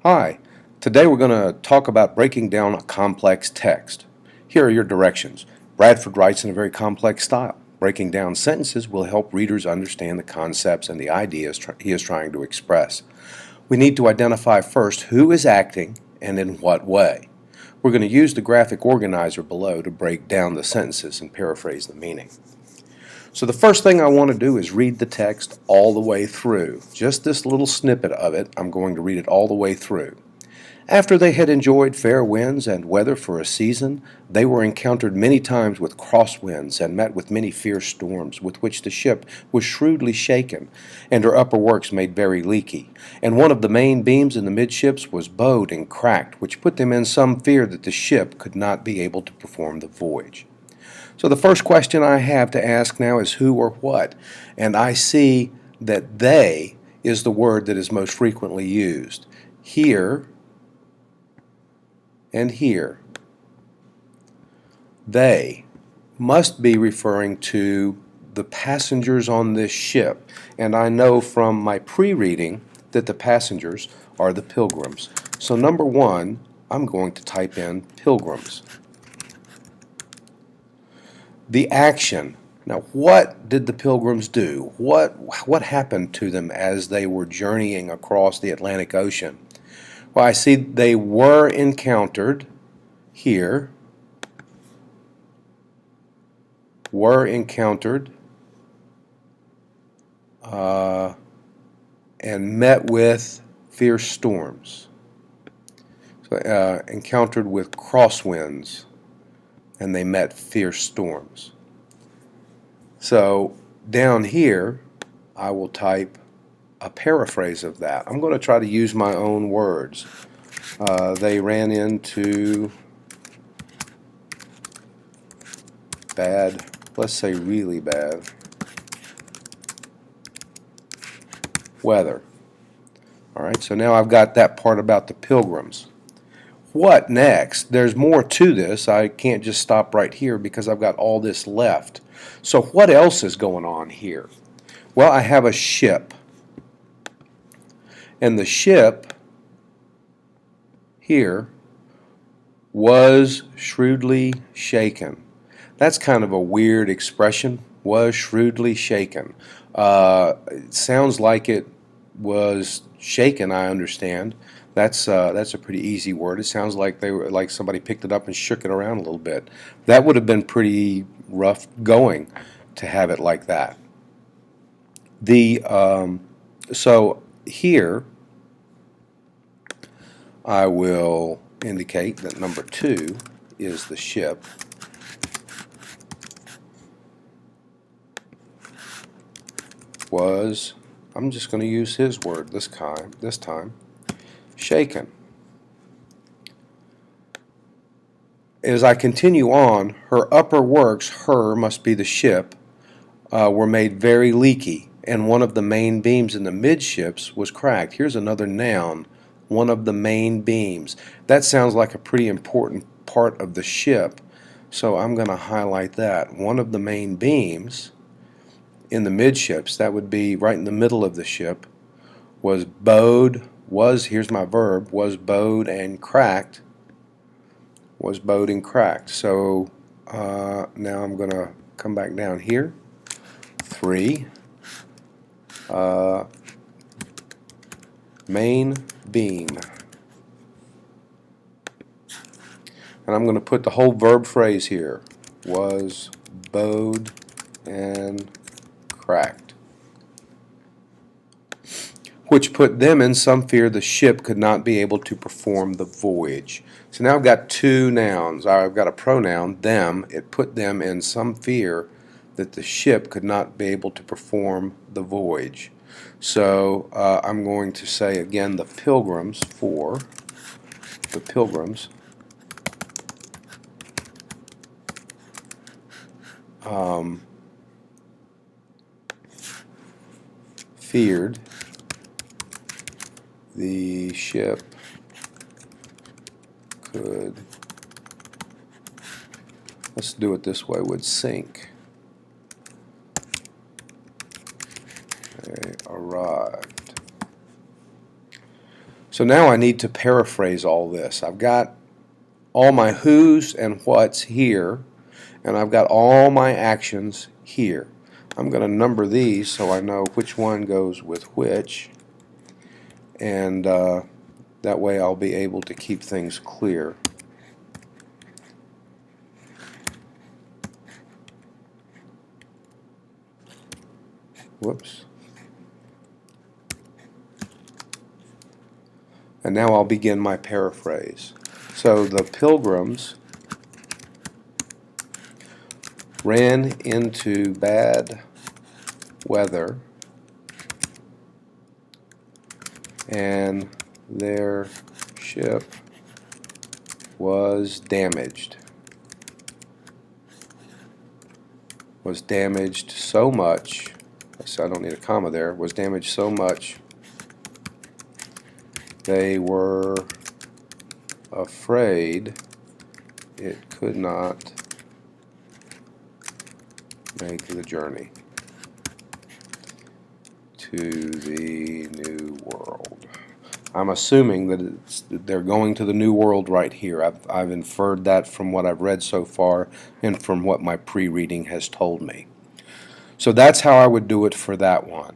Hi, today we're going to talk about breaking down a complex text. Here are your directions. Bradford writes in a very complex style. Breaking down sentences will help readers understand the concepts and the ideas he is trying to express. We need to identify first who is acting and in what way. We're going to use the graphic organizer below to break down the sentences and paraphrase the meaning. So the first thing I want to do is read the text all the way through. Just this little snippet of it, I'm going to read it all the way through. After they had enjoyed fair winds and weather for a season, they were encountered many times with cross winds and met with many fierce storms, with which the ship was shrewdly shaken, and her upper works made very leaky. And one of the main beams in the midships was bowed and cracked, which put them in some fear that the ship could not be able to perform the voyage. So the first question I have to ask now is who or what, and I see that they is the word that is most frequently used. Here and here. They must be referring to the passengers on this ship, and I know from my pre-reading that the passengers are the pilgrims. So number one, I'm going to type in pilgrims. The action. Now, what did the pilgrims do? What happened to them as they were journeying across the Atlantic Ocean? Well, I see they were encountered here, and met with fierce storms. So, encountered with crosswinds, and they met fierce storms. So down here, I will type a paraphrase of that. I'm going to try to use my own words. They ran into bad, let's say really bad, weather. All right, so now I've got that part about the pilgrims. What next? There's more to this. I can't just stop right here because I've got all this left. So what else is going on here? Well, I have a ship. And the ship here was shrewdly shaken. That's kind of a weird expression, was shrewdly shaken. It sounds like it was shaken, I understand. That's a pretty easy word. It sounds like somebody picked it up and shook it around a little bit. That would have been pretty rough going to have it like that. So here I will indicate that number two is the ship. Was, I'm just going to use his word this time, shaken. As I continue on, her upper works, her must be the ship, were made very leaky, and one of the main beams in the midships was cracked. Here's another noun, one of the main beams. That sounds like a pretty important part of the ship, so I'm going to highlight that. One of the main beams in the midships, that would be right in the middle of the ship, was bowed, here's my verb, was bowed and cracked, So now I'm going to come back down here. 3, main beam. And I'm going to put the whole verb phrase here, was bowed and cracked, which put them in some fear the ship could not be able to perform the voyage. So now I've got two nouns. I've got a pronoun, them. It put them in some fear that the ship could not be able to perform the voyage. So I'm going to say again the pilgrims for the pilgrims. Feared the ship could, let's do it this way, would sink. They arrived. So now I need to paraphrase all this. I've got all my who's and what's here, and I've got all my actions here. I'm going to number these so I know which one goes with which, and that way I'll be able to keep things clear. Whoops. And now I'll begin my paraphrase. So the Pilgrims ran into bad weather and their ship was damaged. Was damaged so much, so I don't need a comma there, was damaged so much they were afraid it could not make the journey to the New World. I'm assuming that they're going to the New World right here. I've inferred that from what I've read so far and from what my pre-reading has told me. So that's how I would do it for that one.